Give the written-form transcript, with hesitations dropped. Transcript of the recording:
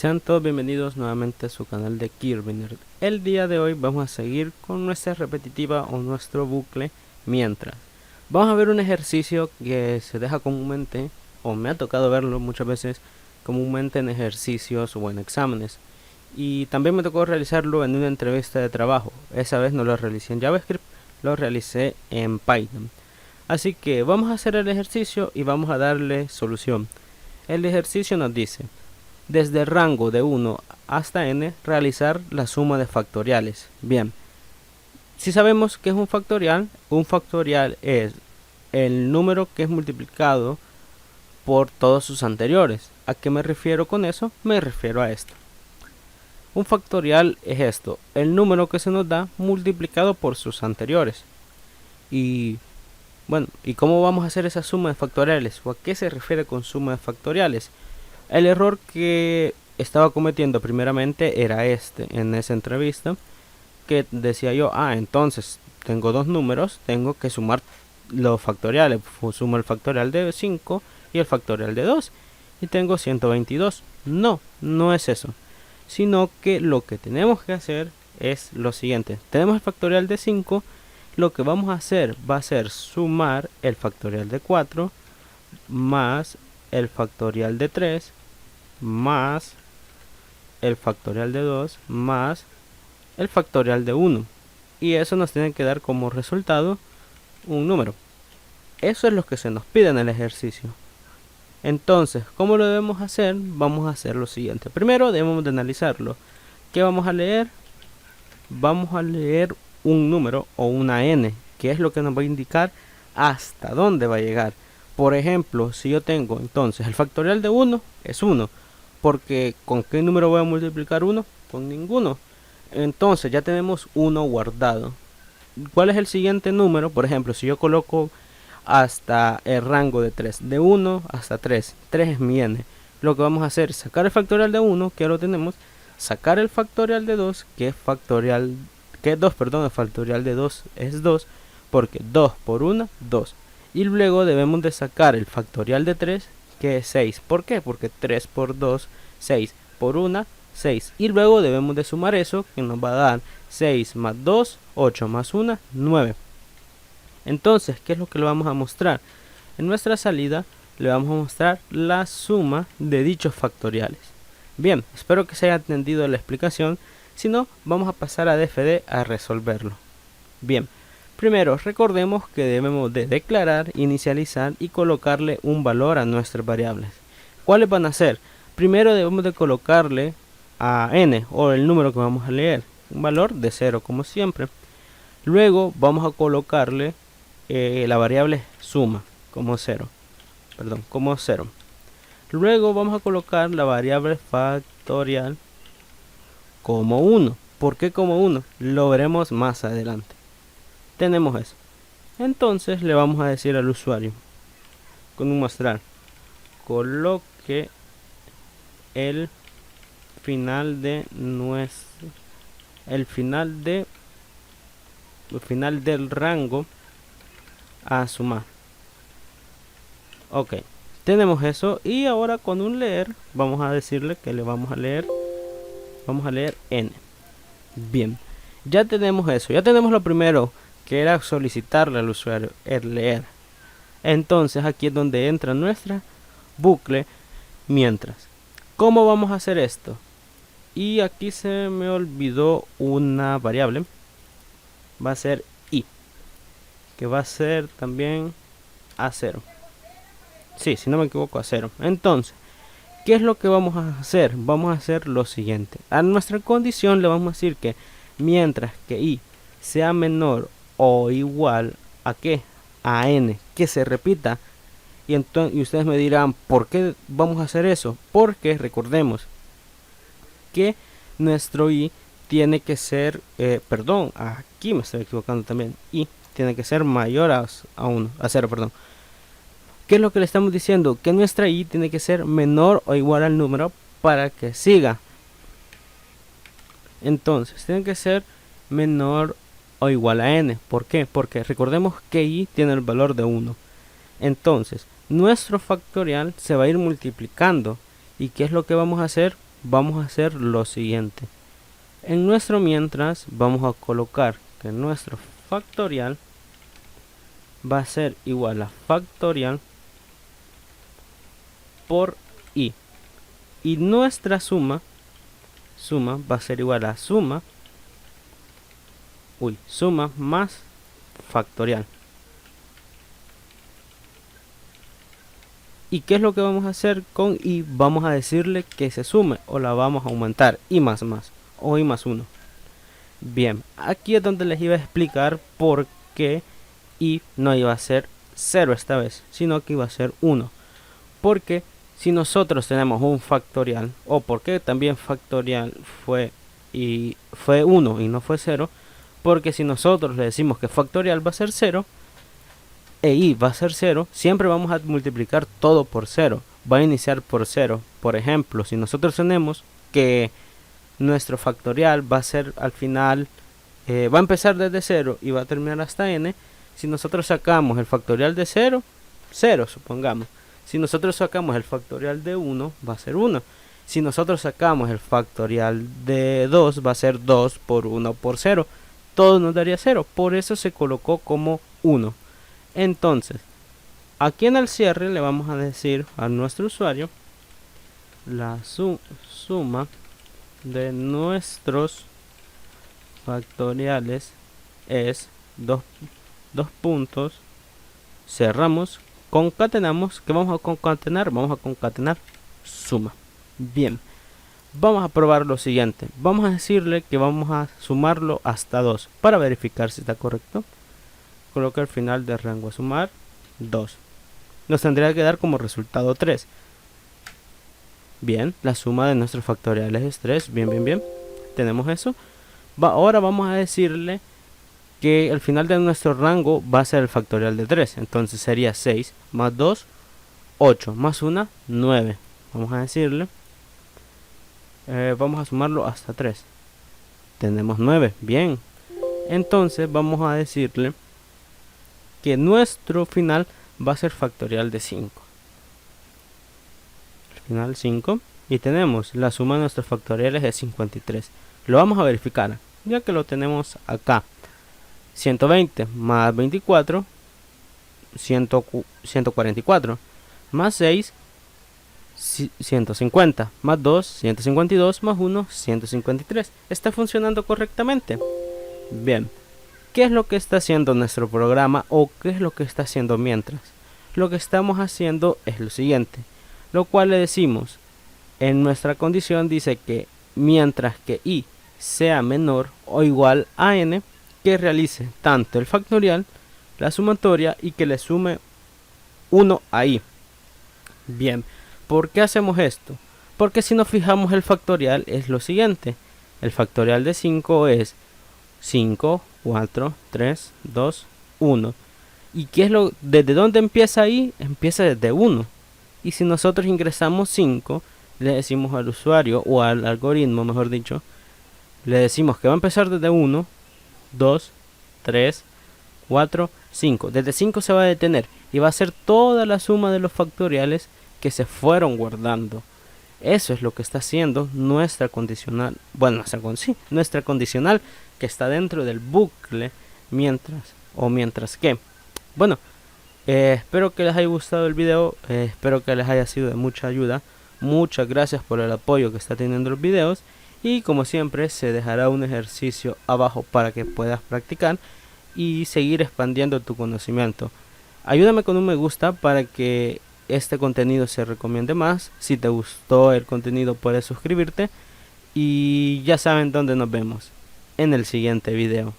Sean todos bienvenidos nuevamente a su canal de Kirby Nerd. El día de hoy vamos a seguir con nuestra repetitiva o nuestro bucle mientras. Vamos a ver un ejercicio que se deja comúnmente, o me ha tocado verlo muchas veces, comúnmente en ejercicios o en exámenes. Y también me tocó realizarlo en una entrevista de trabajo. Esa vez no lo realicé en JavaScript, lo realicé en Python. Así que vamos a hacer el ejercicio y vamos a darle solución. El ejercicio nos dice: desde el rango de 1 hasta n, realizar la suma de factoriales. Bien, si sabemos que es un factorial es el número que es multiplicado por todos sus anteriores. ¿A qué me refiero con eso? Me refiero a esto. Un factorial es esto, el número que se nos da multiplicado por sus anteriores. Y bueno, ¿y cómo vamos a hacer esa suma de factoriales? ¿O a qué se refiere con suma de factoriales? El error que estaba cometiendo primeramente era en esa entrevista, que decía yo, entonces tengo dos números, tengo que sumar los factoriales, sumo el factorial de 5 y el factorial de 2 y tengo 122. No es eso, sino que lo que tenemos que hacer es lo siguiente. Tenemos el factorial de 5, lo que vamos a hacer va a ser sumar el factorial de 4 más el factorial de 3 más el factorial de 2 más el factorial de 1, y eso nos tiene que dar como resultado un número. Eso es lo que se nos pide en el ejercicio. Entonces, ¿cómo lo debemos hacer? Vamos a hacer lo siguiente. Primero debemos de analizarlo. ¿Qué vamos a leer? Vamos a leer un número o una n, que es lo que nos va a indicar hasta dónde va a llegar. Por ejemplo, si yo tengo entonces el factorial de 1 es 1, porque ¿con qué número voy a multiplicar 1? Con ninguno. Entonces ya tenemos 1 guardado. ¿Cuál es el siguiente número? Por ejemplo, si yo coloco hasta el rango de 3, de 1 hasta 3 es mi n. Lo que vamos a hacer es sacar el factorial de 1, que ya lo tenemos, sacar el factorial de 2, que es el factorial de 2 es 2, porque 2 por 1, 2. Y luego debemos de sacar el factorial de 3, que es 6. ¿Por qué? Porque 3 por 2, 6 por 1, 6. Y luego debemos de sumar eso, que nos va a dar 6 más 2, 8 más 1, 9. Entonces, ¿qué es lo que le vamos a mostrar? En nuestra salida le vamos a mostrar la suma de dichos factoriales. Bien, espero que se haya entendido la explicación. Si no, vamos a pasar a DFD a resolverlo. Bien, primero recordemos que debemos de declarar, inicializar y colocarle un valor a nuestras variables. ¿Cuáles van a ser? Primero debemos de colocarle a n, o el número que vamos a leer, un valor de 0 como siempre. Luego vamos a colocarle la variable suma como 0. Luego vamos a colocar la variable factorial como 1. ¿Por qué como 1? Lo veremos más adelante. Tenemos eso. Entonces le vamos a decir al usuario con un mostrar: coloque el final del rango a sumar. Ok, tenemos eso. Y ahora con un leer vamos a decirle que le vamos a leer n. Bien, ya tenemos eso. Ya tenemos lo primero, que era solicitarle al usuario el leer. Entonces aquí es donde entra nuestra bucle mientras. ¿Cómo vamos a hacer esto? Y aquí se me olvidó una variable. Va a ser i, que va a ser también a 0. Sí, si no me equivoco, a 0. Entonces, ¿qué es lo que vamos a hacer? Vamos a hacer lo siguiente. A nuestra condición le vamos a decir que mientras que i sea menor o igual a ¿qué? A n, que se repita. Y ustedes me dirán, ¿por qué vamos a hacer eso? Porque recordemos que nuestro i tiene que ser, aquí me estoy equivocando también, i tiene que ser mayor a 0, perdón. ¿Qué es lo que le estamos diciendo? Que nuestra i tiene que ser menor o igual al número para que siga. Entonces, tiene que ser menor o igual a n. ¿Por qué? Porque recordemos que i tiene el valor de 1. Entonces, nuestro factorial se va a ir multiplicando. ¿Y qué es lo que vamos a hacer? vamos a hacer lo siguiente. En nuestro mientras vamos a colocar que nuestro factorial va a ser igual a factorial por i, y nuestra suma va a ser igual a suma más factorial. ¿Y qué es lo que vamos a hacer con i? Vamos a decirle que se sume, o la vamos a aumentar, i más o i más 1. Bien, aquí es donde les iba a explicar por qué i no iba a ser 0 esta vez, sino que iba a ser 1. Porque si nosotros tenemos un factorial, o porque también factorial fue 1 y no fue 0, porque si nosotros le decimos que factorial va a ser 0 e i va a ser 0, siempre vamos a multiplicar todo por 0, va a iniciar por 0. Por ejemplo, si nosotros tenemos que nuestro factorial va a ser al final, va a empezar desde 0 y va a terminar hasta n, si nosotros sacamos el factorial de 0, 0 supongamos. Si nosotros sacamos el factorial de 1, va a ser 1. Si nosotros sacamos el factorial de 2, va a ser 2 por 1 por 0. Todo nos daría 0. Por eso se colocó como 1. Entonces, aquí en el cierre le vamos a decir a nuestro usuario la suma de nuestros factoriales es 2 puntos, cerramos, concatenamos. ¿Qué vamos a concatenar? Vamos a concatenar suma. Bien, vamos a probar lo siguiente. Vamos a decirle que vamos a sumarlo hasta 2 para verificar si está correcto. Coloca el final de rango a sumar 2. Nos tendría que dar como resultado 3. Bien, la suma de nuestros factoriales es 3. Bien. Tenemos eso. Ahora vamos a decirle que el final de nuestro rango va a ser el factorial de 3. Entonces sería 6 más 2, 8 más 1, 9. Vamos a decirle, vamos a sumarlo hasta 3. Tenemos 9. Bien. Entonces vamos a decirle que nuestro final va a ser factorial de 5. Final 5. Y tenemos la suma de nuestros factoriales de 53. Lo vamos a verificar, ya que lo tenemos acá. 120 más 24, 144. Más 6, 150. Más 2, 152. Más 1, 153. ¿Está funcionando correctamente? Bien. ¿Qué es lo que está haciendo nuestro programa, o qué es lo que está haciendo mientras? Lo que estamos haciendo es lo siguiente, lo cual le decimos, en nuestra condición dice que mientras que i sea menor o igual a n, que realice tanto el factorial, la sumatoria, y que le sume 1 a i. Bien, ¿por qué hacemos esto? Porque si nos fijamos, el factorial es lo siguiente. El factorial de 5 es 5, 4, 3, 2, 1. ¿Y qué es desde dónde empieza ahí? Empieza desde 1. Y si nosotros ingresamos 5, le decimos al usuario, o al algoritmo mejor dicho, le decimos que va a empezar desde 1, 2, 3, 4, 5. Desde 5 se va a detener y va a ser toda la suma de los factoriales que se fueron guardando. Eso es lo que está haciendo nuestra condicional, nuestra condicional, que está dentro del bucle mientras que. Bueno, espero que les haya gustado el video, espero que les haya sido de mucha ayuda. Muchas gracias por el apoyo que está teniendo los videos, y como siempre se dejará un ejercicio abajo para que puedas practicar y seguir expandiendo tu conocimiento. Ayúdame con un me gusta para que este contenido se recomiende más. Si te gustó el contenido, puedes suscribirte, y ya saben dónde nos vemos en el siguiente video.